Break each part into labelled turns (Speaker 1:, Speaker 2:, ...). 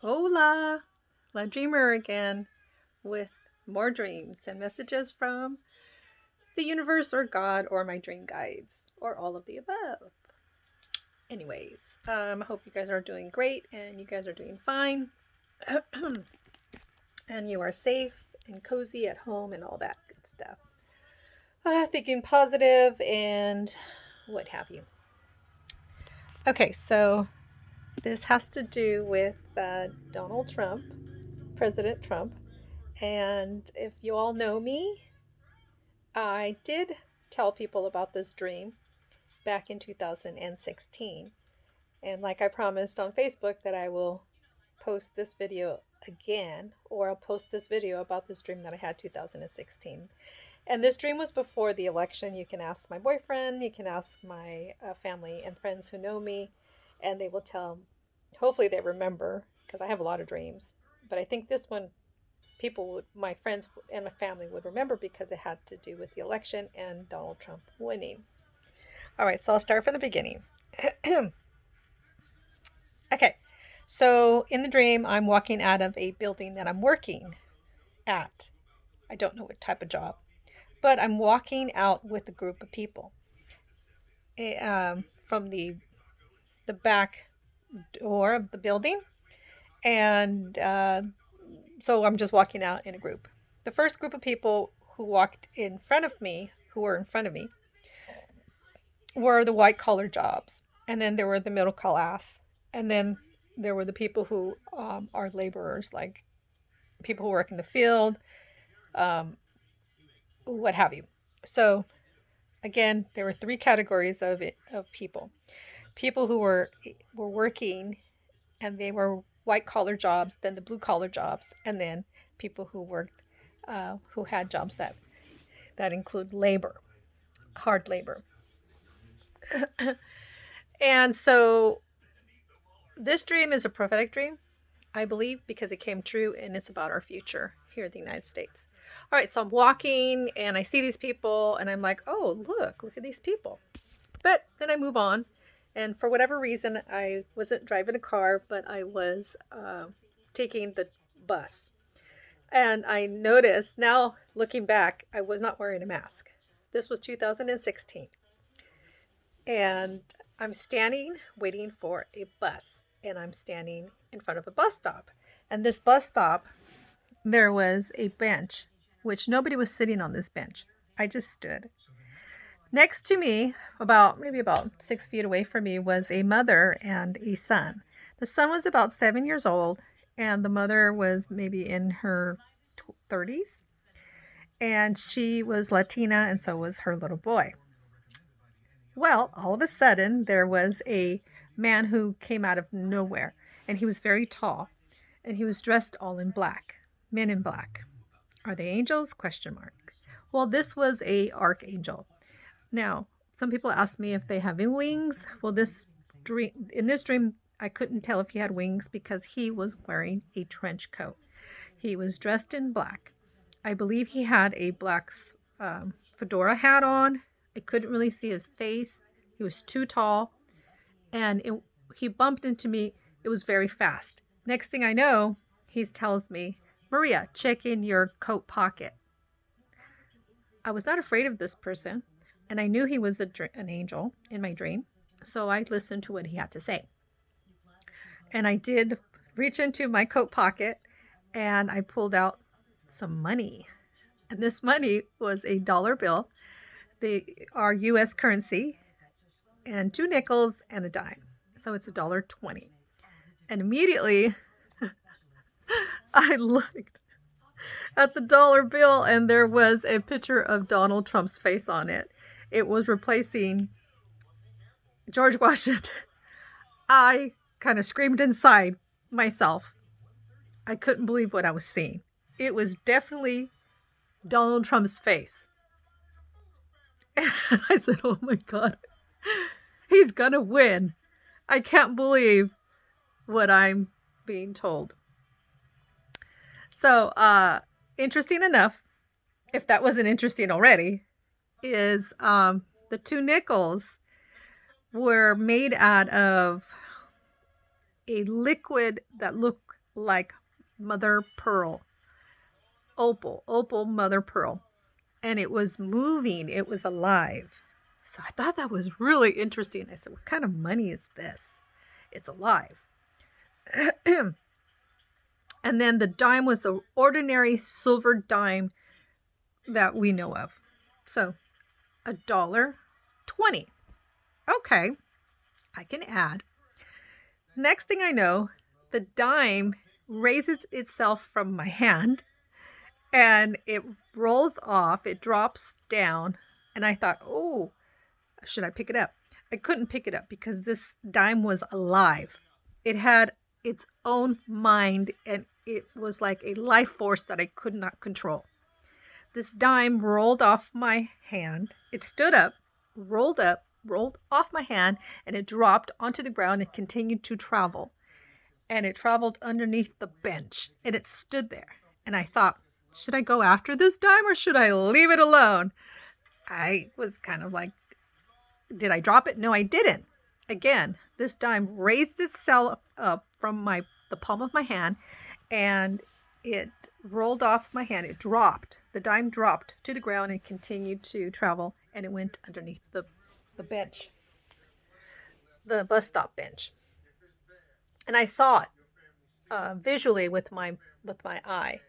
Speaker 1: Hola, La Dreamer again with more dreams and messages from the universe or God or my dream guides or all of the above. Anyways, I hope you guys are doing great and you guys are doing fine and you are safe and cozy at home and all that good stuff. Thinking positive and what have you. Okay, so this has to do with Donald Trump, President Trump. And if you all know me, I did tell people about this dream back in 2016. And like I promised on Facebook that I will post this video again, or I'll post this video about this dream that I had 2016. And this dream was before the election. You can ask my boyfriend, you can ask my family and friends who know me, and they will tell, hopefully they remember, because I have a lot of dreams. But I think this one people would, my friends and my family would remember because it had to do with the election and Donald Trump winning. All right, so I'll start from the beginning. Okay, so in the dream, I'm walking out of a building that I'm working at. I don't know what type of job, but I'm walking out with a group of people from the back door of the building, and so I'm just walking out in a group. The first group of people who walked in front of me, were the white collar jobs, and then there were the middle class, and then there were the people who are laborers, like people who work in the field, um, what have you. So again, there were three categories of people: people who were working, and they were white collar jobs, then the blue collar jobs, and then people who worked who had jobs that include labor, hard labor. And so this dream is a prophetic dream, I believe, because it came true and it's about our future here in the United States. All right, so I'm walking and I see these people and I'm like, oh, look at these people. But then I move on. And for whatever reason, I wasn't driving a car, but I was taking the bus. And I noticed now, looking back, I was not wearing a mask. This was 2016. And I'm standing waiting for a bus. And I'm standing in front of a bus stop. And this bus stop, there was a bench, which nobody was sitting on this bench. I just stood. Next to me, maybe about 6 feet away from me, was a mother and a son. The son was about 7 years old, and the mother was maybe in her 30s. And she was Latina, and so was her little boy. Well, all of a sudden, there was a man who came out of nowhere, and he was very tall, and he was dressed all in black, men in black. Are they angels? Question mark. Well, this was a archangel. Now, some people ask me if they have wings. Well, in this dream, I couldn't tell if he had wings because he was wearing a trench coat. He was dressed in black. I believe he had a black fedora hat on. I couldn't really see his face. He was too tall. And he bumped into me. It was very fast. Next thing I know, he tells me, Maria, check in your coat pocket. I was not afraid of this person, and I knew he was an angel in my dream. So I listened to what he had to say. And I did reach into my coat pocket, and I pulled out some money. And this money was a dollar bill. They are U.S. currency, and 2 nickels and a dime. So it's $1.20. And immediately I looked at the dollar bill and there was a picture of Donald Trump's face on it. It was replacing George Washington. I kind of screamed inside myself. I couldn't believe what I was seeing. It was definitely Donald Trump's face. And I said, oh my God, he's gonna win. I can't believe what I'm being told. So, interesting enough, if that wasn't interesting already, is the 2 nickels were made out of a liquid that looked like mother pearl, opal mother pearl. And it was moving, it was alive. So I thought that was really interesting. I said, what kind of money is this? It's alive. And then the dime was the ordinary silver dime that we know of. So $1.20. Okay, I can add. Next thing I know, the dime raises itself from my hand and it rolls off, it drops down. And I thought, oh, should I pick it up? I couldn't pick it up because this dime was alive. It had its own mind and it was like a life force that I could not control. This dime rolled off my hand. It stood up, rolled off my hand, and it dropped onto the ground and continued to travel. And it traveled underneath the bench and it stood there. And I thought, should I go after this dime or should I leave it alone? I was kind of like, did I drop it? No, I didn't. Again, this dime raised itself up from the palm of my hand and it rolled off my hand. It dropped. The dime dropped to the ground and continued to travel and it went underneath the bench, the bus stop bench. And I saw it visually with my eye,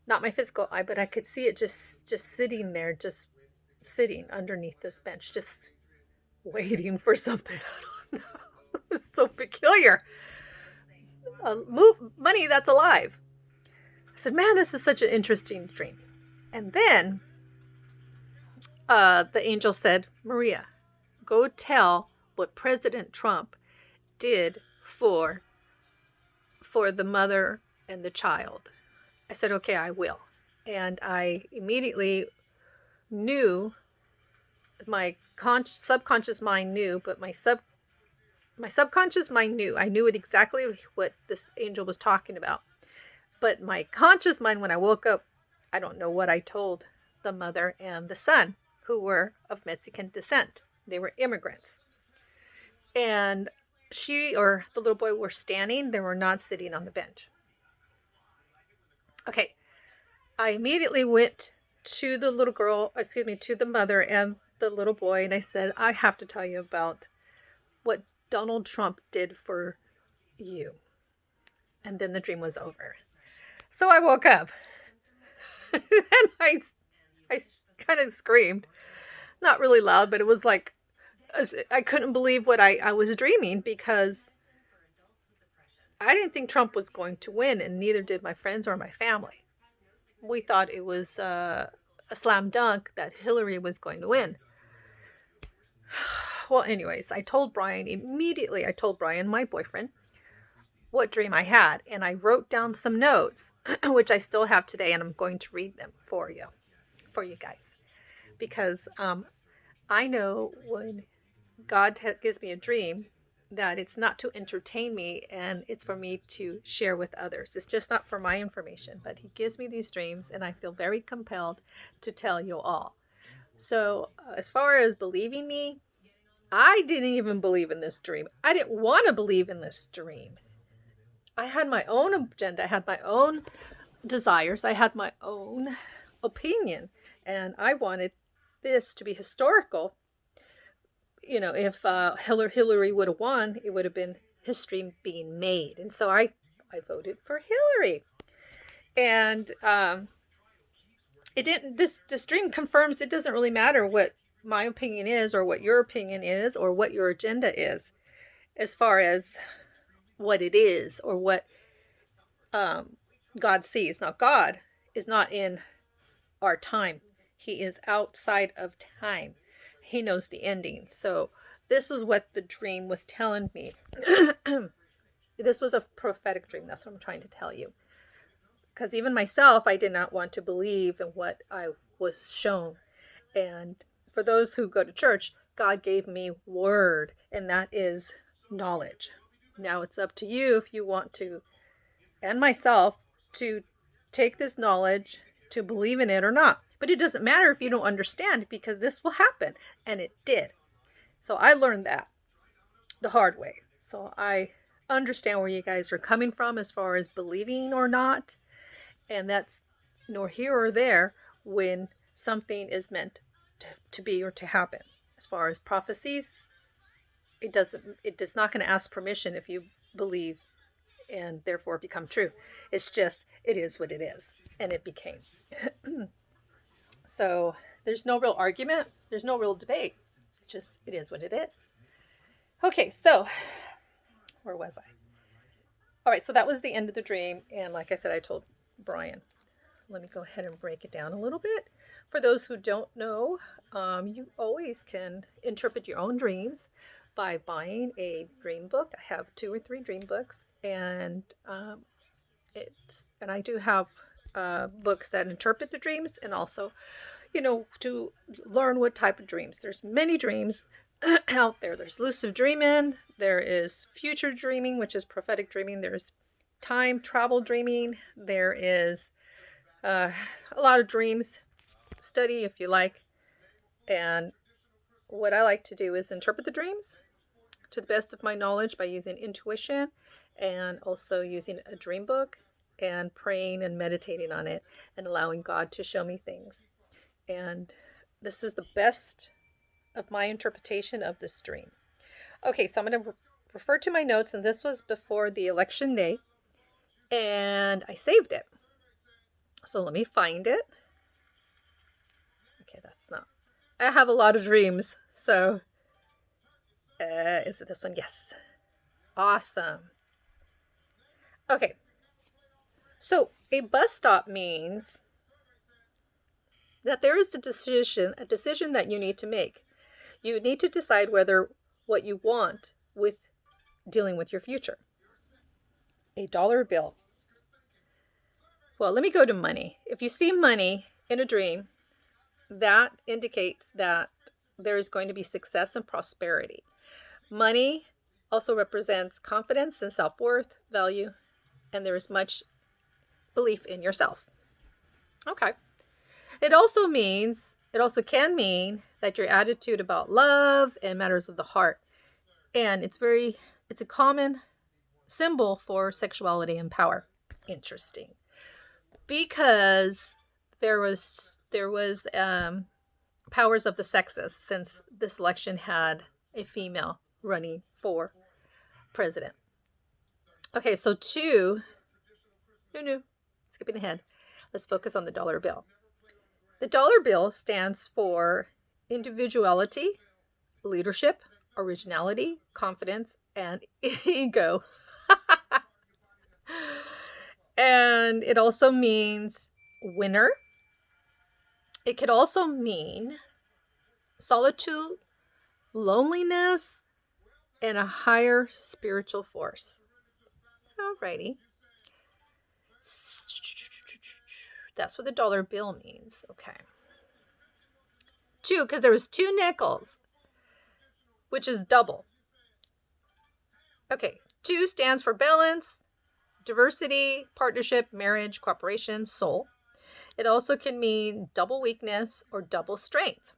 Speaker 1: not my physical eye, but I could see it just sitting there, just sitting underneath this bench, just waiting for something. I don't know. It's so peculiar. Money that's alive. I said, man, this is such an interesting dream. And then the angel said, Maria, go tell what President Trump did for the mother and the child. I said, okay, I will. And I immediately knew, my subconscious mind knew, but my subconscious mind knew. I knew it exactly what this angel was talking about. But my conscious mind, when I woke up, I don't know what I told the mother and the son, who were of Mexican descent. They were immigrants. And she or the little boy were standing. They were not sitting on the bench. Okay. I immediately went to the little girl, to the mother and the little boy, and I said, I have to tell you about what Donald Trump did for you. And then the dream was over. So I woke up and I kind of screamed, not really loud, but it was like, I couldn't believe what I was dreaming, because I didn't think Trump was going to win, and neither did my friends or my family. We thought it was a slam dunk that Hillary was going to win. Well, anyways, I told Brian, my boyfriend, what dream I had. And I wrote down some notes, which I still have today, and I'm going to read them for you guys. Because I know when God gives me a dream that it's not to entertain me, and it's for me to share with others. It's just not for my information, but he gives me these dreams, and I feel very compelled to tell you all. So as far as believing me, I didn't even believe in this dream. I didn't want to believe in this dream. I had my own agenda. I had my own desires. I had my own opinion, and I wanted this to be historical. You know, if Hillary would have won, it would have been history being made. And so I voted for Hillary. And it didn't. This dream confirms it doesn't really matter what my opinion is, or what your opinion is, or what your agenda is, as far as what it is, or what God sees. Now, God is not in our time. He is outside of time. He knows the ending. So this is what the dream was telling me. This was a prophetic dream. That's what I'm trying to tell you. Because even myself, I did not want to believe in what I was shown. And for those who go to church, God gave me word, and that is knowledge. Now it's up to you if you want to, and myself, to take this knowledge, to believe in it or not. But it doesn't matter if you don't understand, because this will happen. And it did. So I learned that the hard way. So I understand where you guys are coming from as far as believing or not. And that's nor here or there when something is meant to be or to happen. As far as prophecies, it does not going to ask permission if you believe and therefore become true. It's just, it is what it is. And it became. So there's no real argument. There's no real debate. It's just, it is what it is. Okay, so where was I? All right, so that was the end of the dream. And like I said, I told Brian, let me go ahead and break it down a little bit. For those who don't know, you always can interpret your own dreams by buying a dream book. I have 2 or 3 dream books, and I do have books that interpret the dreams, and also, to learn what type of dreams. There's many dreams out there. There's lucid dreaming. There is future dreaming, which is prophetic dreaming. There's time travel dreaming. There is a lot of dreams. Study if you like. And what I like to do is interpret the dreams to the best of my knowledge by using intuition and also using a dream book and praying and meditating on it and allowing God to show me things. And this is the best of my interpretation of this dream. Okay, so I'm going to refer to my notes, and this was before the election day, and I saved it. So let me find it. Okay, that's not. I have a lot of dreams, so is it this one? Yes. Awesome. Okay. So a bus stop means that there is a decision that you need to make. You need to decide whether what you want with dealing with your future. A dollar bill. Well, let me go to money. If you see money in a dream, that indicates that there is going to be success and prosperity. Money also represents confidence and self-worth, value, and there is much belief in yourself. Okay. It also can mean that your attitude about love and matters of the heart. And it's a common symbol for sexuality and power. Interesting. Because there was powers of the sexes, since this election had a female running for president. Okay, so 2, skipping ahead. Let's focus on the dollar bill. The dollar bill stands for individuality, leadership, originality, confidence, and ego. And it also means winner. It could also mean solitude, loneliness, and a higher spiritual force. Alrighty. That's what the dollar bill means. Okay. 2, because there was 2 nickels, which is double. Okay. 2 stands for balance, diversity, partnership, marriage, cooperation, soul. It also can mean double weakness or double strength.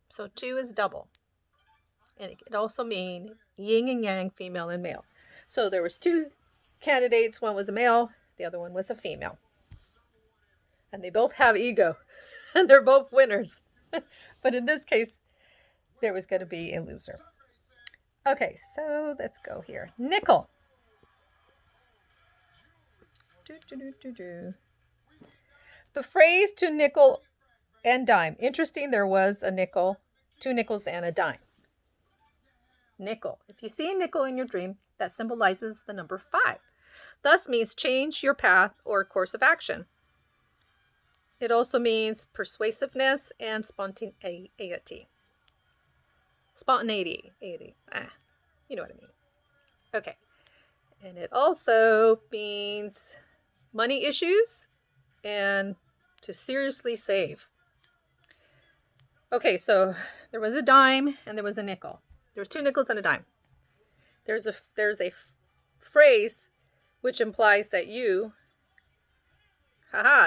Speaker 1: So 2 is double. And it could also mean yin and yang, female and male. So there was 2 candidates. One was a male, the other one was a female. And they both have ego. And they're both winners. But in this case, there was going to be a loser. Okay, so let's go here. Nickel. The phrase to nickel and dime. Interesting, there was a nickel, 2 nickels and a dime. Nickel. If you see a nickel in your dream, that symbolizes the number 5. Thus means change your path or course of action. It also means persuasiveness and spontaneity. Spontaneity. You know what I mean. Okay. And it also means money issues and to seriously save. Okay, so there was a dime and there was a nickel. There was 2 nickels and a dime. There's a phrase which implies that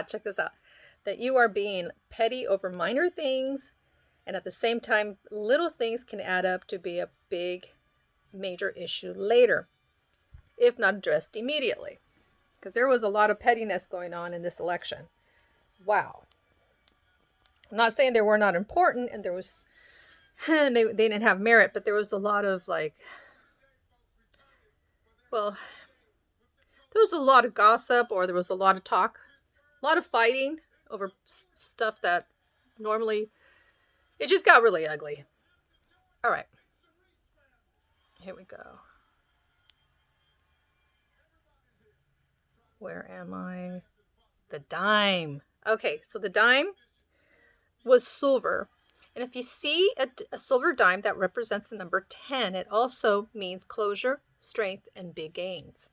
Speaker 1: check this out, that you are being petty over minor things, and at the same time, little things can add up to be a big, major issue later. if not addressed immediately. Because there was a lot of pettiness going on in this election. Wow. I'm not saying they were not important and there was, they didn't have merit, but there was a lot of like, well, there was a lot of gossip, or there was a lot of talk, a lot of fighting over stuff that normally, it just got really ugly. All right. Here we go. Where am I? The dime. Okay, so the dime was silver. And if you see a silver dime that represents the number 10, it also means closure, strength, and big gains.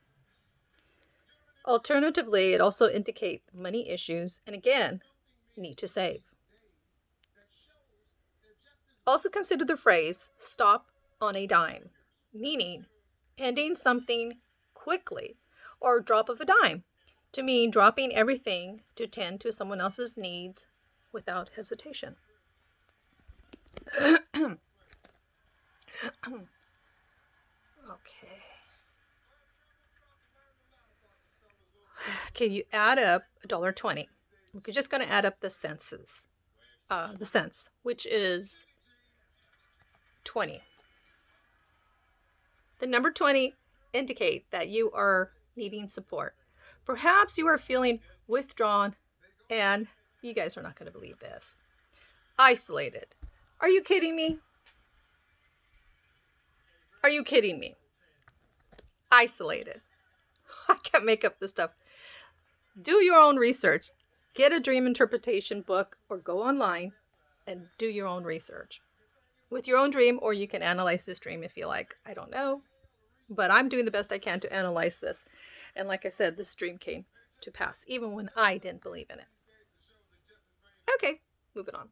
Speaker 1: Alternatively, it also indicates money issues and, again, need to save. Also consider the phrase stop on a dime, meaning ending something quickly, or drop of a dime, to mean dropping everything to tend to someone else's needs without hesitation. Okay. Okay, you add up $1.20. We're just going to add up the cents, which is 20. The number 20 indicate that you are needing support. Perhaps you are feeling withdrawn, and you guys are not going to believe this. Isolated. Are you kidding me? Are you kidding me? Isolated. I can't make up this stuff. Do your own research. Get a dream interpretation book or go online and do your own research with your own dream, or you can analyze this dream if you like. I don't know, but I'm doing the best I can to analyze this. And like I said, this dream came to pass even when I didn't believe in it. Okay, moving on.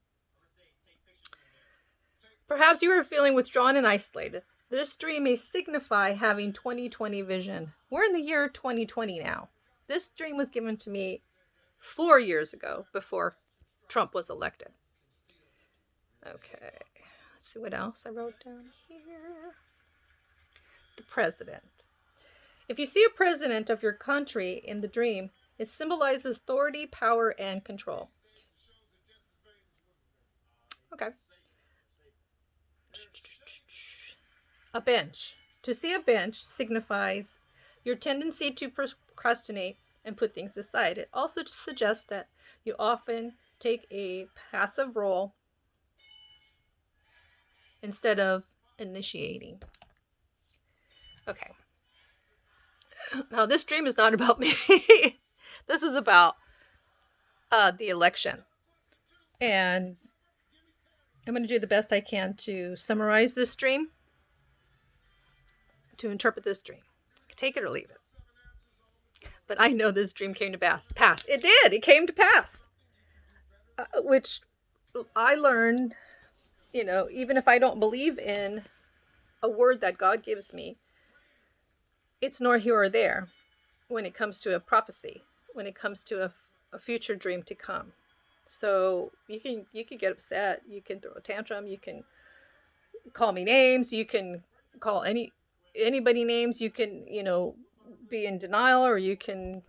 Speaker 1: Perhaps you are feeling withdrawn and isolated. This dream may signify having 20/20 vision. We're in the year 2020 now. This dream was given to me 4 years ago, before Trump was elected. Okay, let's see what else I wrote down here. The president. If you see a president of your country in the dream, it symbolizes authority, power, and control. Okay. A bench. To see a bench signifies your tendency to procrastinate and put things aside. It also suggests that you often take a passive role instead of initiating. Okay. Now, this dream is not about me. This is about the election. And I'm going to do the best I can to summarize this dream, to interpret this dream. Take it or leave it. But I know this dream came to pass. It did. It came to pass. Which I learned, even if I don't believe in a word that God gives me, it's nor here or there when it comes to a prophecy, when it comes to a future dream to come. So you can get upset, you can throw a tantrum, you can call me names, you can call anybody names, you can, be in denial, or you can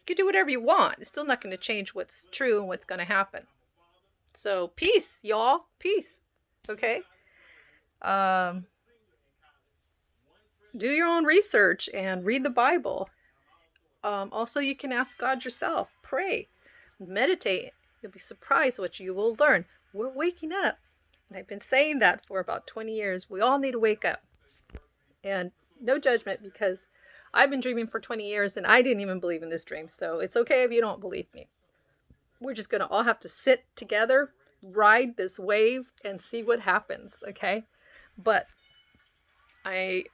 Speaker 1: do whatever you want. It's still not going to change what's true and what's going to happen. So peace, y'all. Peace. Okay? Do your own research and read the Bible. Also, you can ask God yourself. Pray. Meditate. You'll be surprised what you will learn. We're waking up. And I've been saying that for about 20 years. We all need to wake up. And no judgment, because I've been dreaming for 20 years and I didn't even believe in this dream. So it's okay if you don't believe me. We're just going to all have to sit together, ride this wave, and see what happens, okay? But I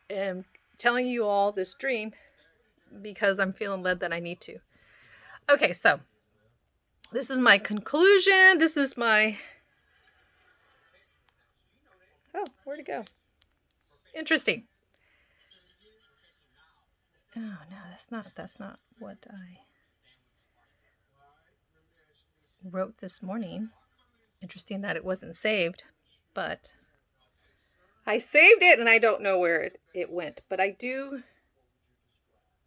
Speaker 1: am telling you all this dream because I'm feeling led that I need to. Okay, so this is my conclusion. This is my... Oh, where'd it go? Interesting. Oh, no, that's not what I wrote this morning. Interesting that it wasn't saved, but I saved it and I don't know where it went. But I do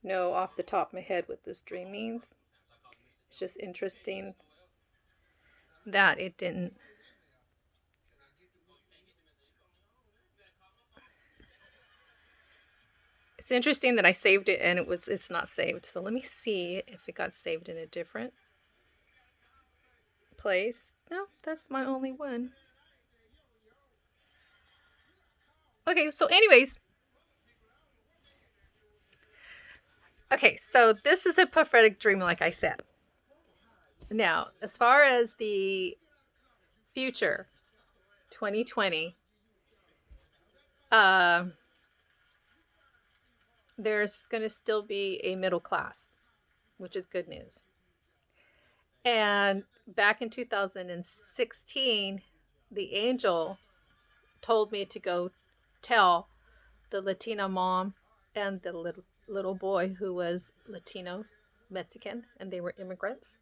Speaker 1: know off the top of my head what this dream means. It's just interesting that it didn't. It's interesting that I saved it and it's not saved. So let me see if it got saved in a different place. No, that's my only one. Okay, so anyways. Okay, so this is a prophetic dream, like I said. Now, as far as the future, 2020, there's going to still be a middle class, which is good news. And back in 2016, the angel told me to go tell the Latina mom and the little boy who was Latino Mexican, and they were immigrants,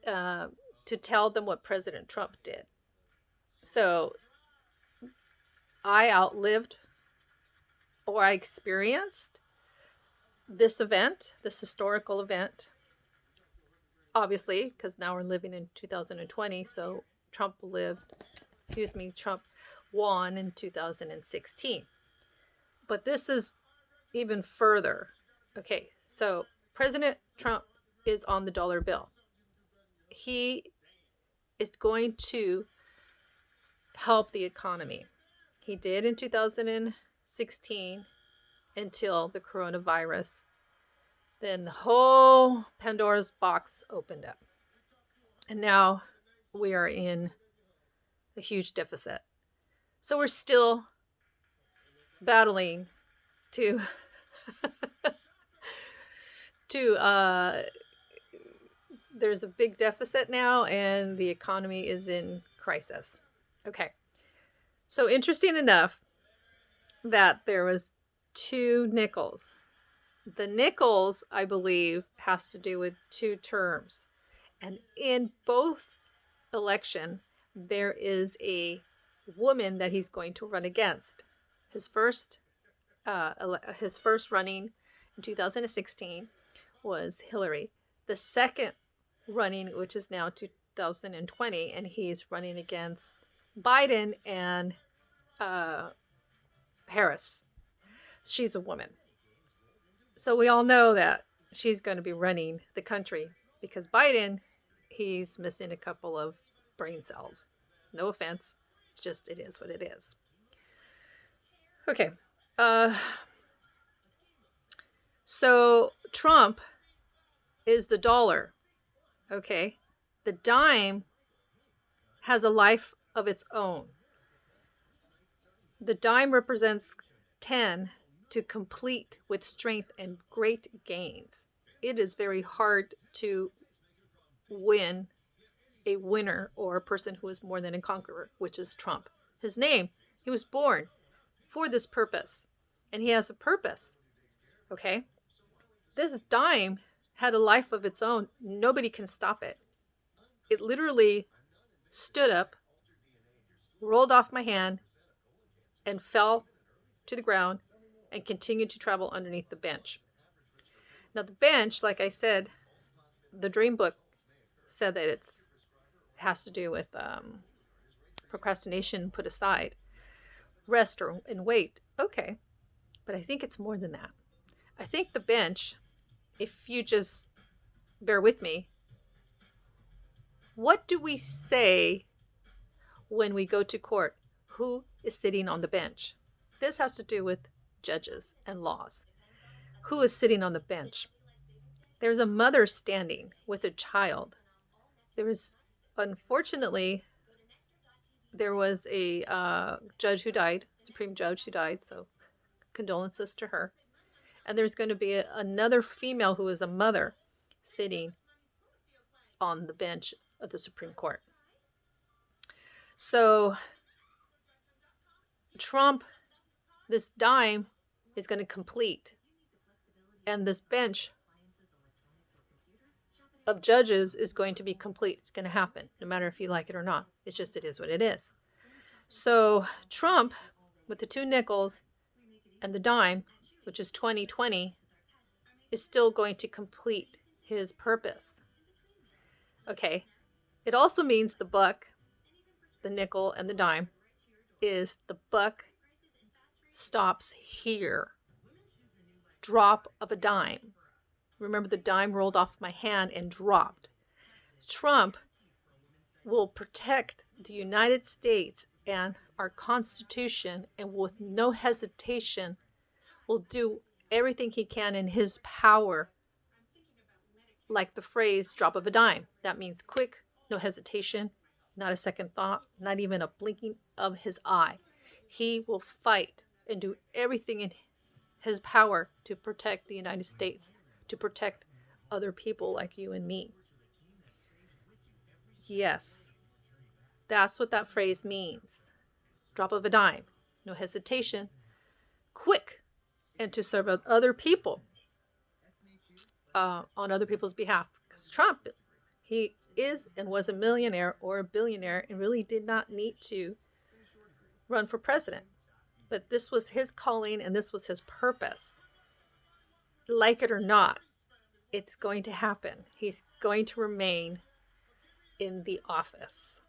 Speaker 1: to tell them what President Trump did. So I outlived, or I experienced, this event, this historical event, obviously, because now we're living in 2020. So Trump won in 2016. But this is even further. Okay, so President Trump is on the dollar bill. He is going to help the economy. He did in 2016 until the coronavirus. Then the whole Pandora's box opened up. And now we are in a huge deficit. So we're still battling to there's a big deficit now and the economy is in crisis. Okay. So interesting enough that there was 2 nickels. The nickels, I believe, has to do with 2 terms. And in both election, there is a woman that he's going to run against. His first running in 2016 was Hillary. The second running, which is now 2020, and he's running against Biden and Harris. She's a woman. So we all know that she's going to be running the country because Biden, he's missing a couple of brain cells. No offense. It's just, it is what it is. Okay. So Trump is the dollar. Okay. The dime has a life of its own. The dime represents 10 to complete with strength and great gains. It is very hard to win a winner or a person who is more than a conqueror, which is Trump. His name, he was born for this purpose, and he has a purpose. Okay? This dime had a life of its own. Nobody can stop it. It literally stood up, rolled off my hand, and fell to the ground and continued to travel underneath the bench. Now the bench, like I said, the dream book said that it has to do with procrastination put aside, rest and wait. Okay, but I think it's more than that. I think the bench, if you just bear with me, what do we say when we go to court? Who is sitting on the bench? This has to do with judges and laws. Who is sitting on the bench? There's a mother standing with a child. Unfortunately, there was a judge who died, Supreme Judge who died, so condolences to her. And there's going to be another female who is a mother sitting on the bench of the Supreme Court. So Trump, this dime is going to complete. And this bench of judges is going to be complete. It's going to happen, no matter if you like it or not. It's just, it is what it is. So Trump, with the 2 nickels and the dime, which is 2020, is still going to complete his purpose. Okay. It also means the buck, the nickel, and the dime is the buck stops here. Drop of a dime. Remember, the dime rolled off my hand and dropped. Trump will protect the United States and our Constitution, and with no hesitation will do everything he can in his power, like the phrase drop of a dime. That means quick, no hesitation, not a second thought, not even a blinking of his eye. He will fight and do everything in his power to protect the United States, to protect other people like you and me. Yes, that's what that phrase means. Drop of a dime, no hesitation, quick, and to serve other people on other people's behalf. Because Trump, he is and was a millionaire or a billionaire and really did not need to run for president. But this was his calling and this was his purpose. Like it or not, it's going to happen. He's going to remain in the office.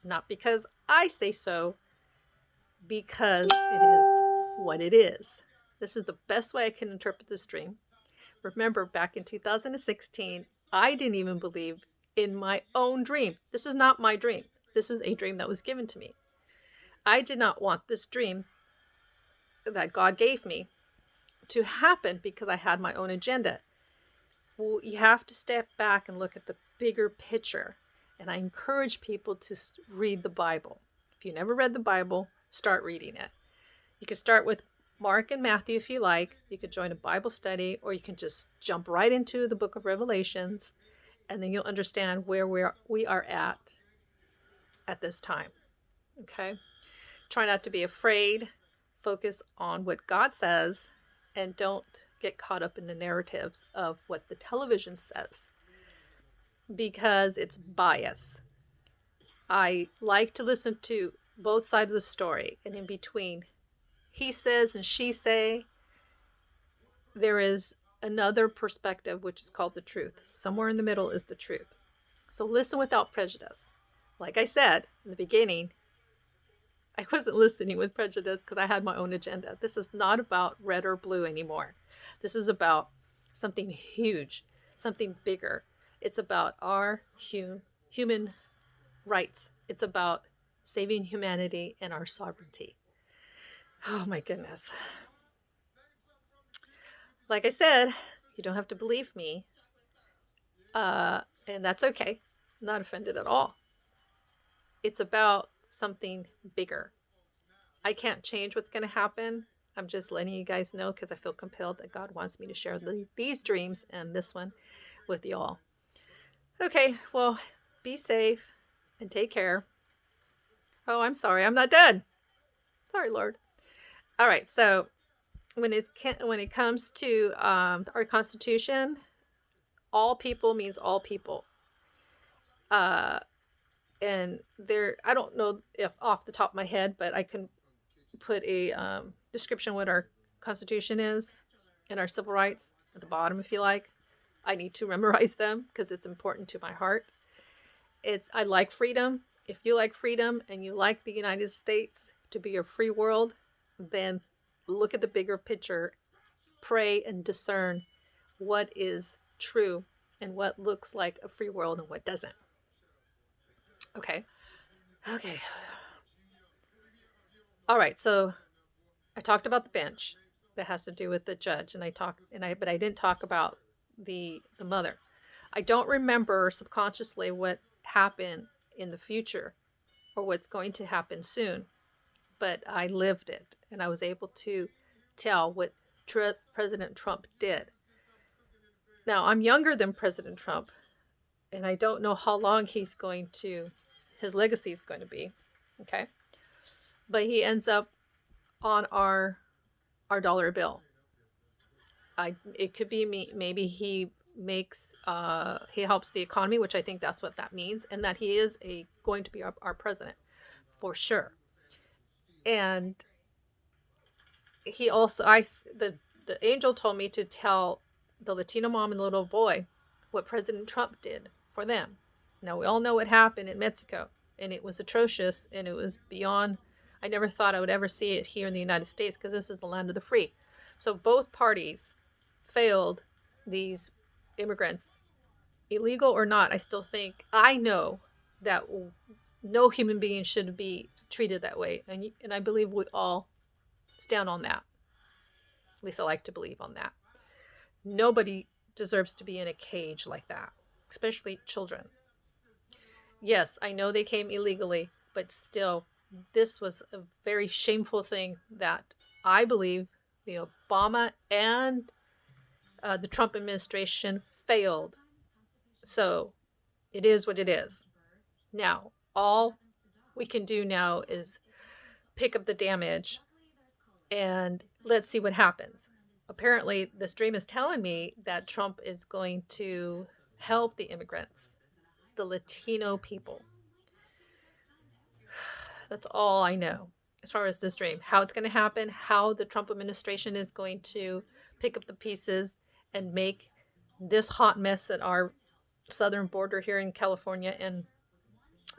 Speaker 1: Not because I say so, because it is what it is. This is the best way I can interpret this dream. Remember, back in 2016, I didn't even believe in my own dream. This is not my dream. This is a dream that was given to me. I did not want this dream that God gave me to happen because I had my own agenda. Well, you have to step back and look at the bigger picture. And I encourage people to read the Bible. If you never read the Bible, start reading it. You can start with Mark and Matthew if you like. You could join a Bible study, or you can just jump right into the book of Revelations, and then you'll understand where we are at this time. Okay? Try not to be afraid. Focus on what God says, and don't get caught up in the narratives of what the television says, because it's bias. I like to listen to both sides of the story, and in between he says and she say, there is another perspective, which is called the truth. Somewhere in the middle is the truth. So listen without prejudice. Like I said in the beginning, I wasn't listening with prejudice because I had my own agenda. This is not about red or blue anymore. This is about something huge, something bigger. It's about our human rights. It's about saving humanity and our sovereignty. Oh my goodness. Like I said, you don't have to believe me. And that's okay. I'm not offended at all. It's about something bigger. I can't change what's going to happen. I'm just letting you guys know because I feel compelled that God wants me to share these dreams and this one with y'all. Okay, well, be safe and take care. Oh, I'm sorry. I'm not done. Sorry, Lord. All right, so when it comes to our Constitution, all people means all people. And there, I don't know if off the top of my head, but I can put a description what our Constitution is and our civil rights at the bottom if you like. I need to memorize them because it's important to my heart. I like freedom. If you like freedom and you like the United States to be a free world, then look at the bigger picture, pray and discern what is true and what looks like a free world and what doesn't. Okay. All right, so I talked about the bench that has to do with the judge, but I didn't talk about the mother. I don't remember subconsciously what happened in the future or what's going to happen soon, but I lived it and I was able to tell what President Trump did. Now, I'm younger than President Trump, and I don't know how long his legacy is going to be, okay? But he ends up on our dollar bill. It could be maybe he helps the economy, which I think that's what that means, and that he is going to be our president for sure. And he also, the angel told me to tell the Latino mom and the little boy, what President Trump did for them. Now, we all know what happened in Mexico, and it was atrocious, and it was beyond. I never thought I would ever see it here in the United States because this is the land of the free. So both parties failed these immigrants, illegal or not. I know that no human being should be treated that way, and I believe we all stand on that. At least I like to believe on that. Nobody deserves to be in a cage like that, especially children. Yes, I know they came illegally, but still, this was a very shameful thing that I believe the Obama and the Trump administration failed. So it is what it is. Now, all we can do now is pick up the damage and let's see what happens. Apparently, this dream is telling me that Trump is going to help the immigrants, the Latino people. That's all I know as far as this dream. How it's going to happen, how the Trump administration is going to pick up the pieces and make this hot mess at our southern border here in California and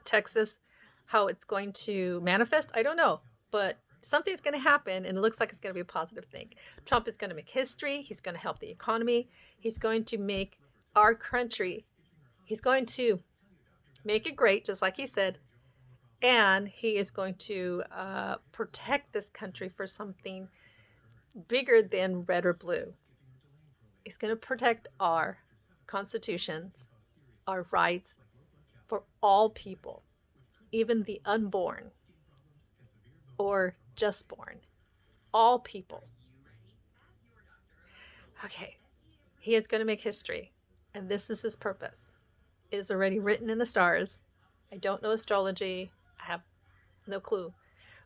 Speaker 1: Texas, how it's going to manifest, I don't know. But something's going to happen, and it looks like it's going to be a positive thing. Trump is going to make history. He's going to help the economy. He's going to make our country, he's going to make it great, just like he said. And he is going to protect this country for something bigger than red or blue. He's going to protect our constitutions, our rights for all people, even the unborn or just born, all people. Okay, he is going to make history, and this is his purpose. It is already written in the stars. I don't know astrology, I have no clue,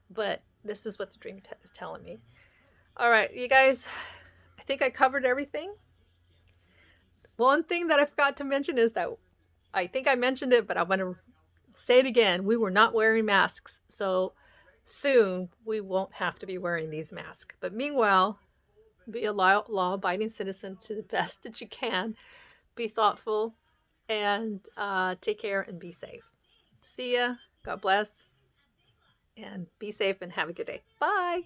Speaker 1: but this is what the dream is telling me. All right, you guys, I think I covered everything. One thing that I forgot to mention is that I think I mentioned it, but I want to say it again. We were not wearing masks, so soon we won't have to be wearing these masks. But meanwhile, be a law-abiding citizen to the best that you can. Be thoughtful and take care and be safe. See ya. God bless. And be safe and have a good day. Bye.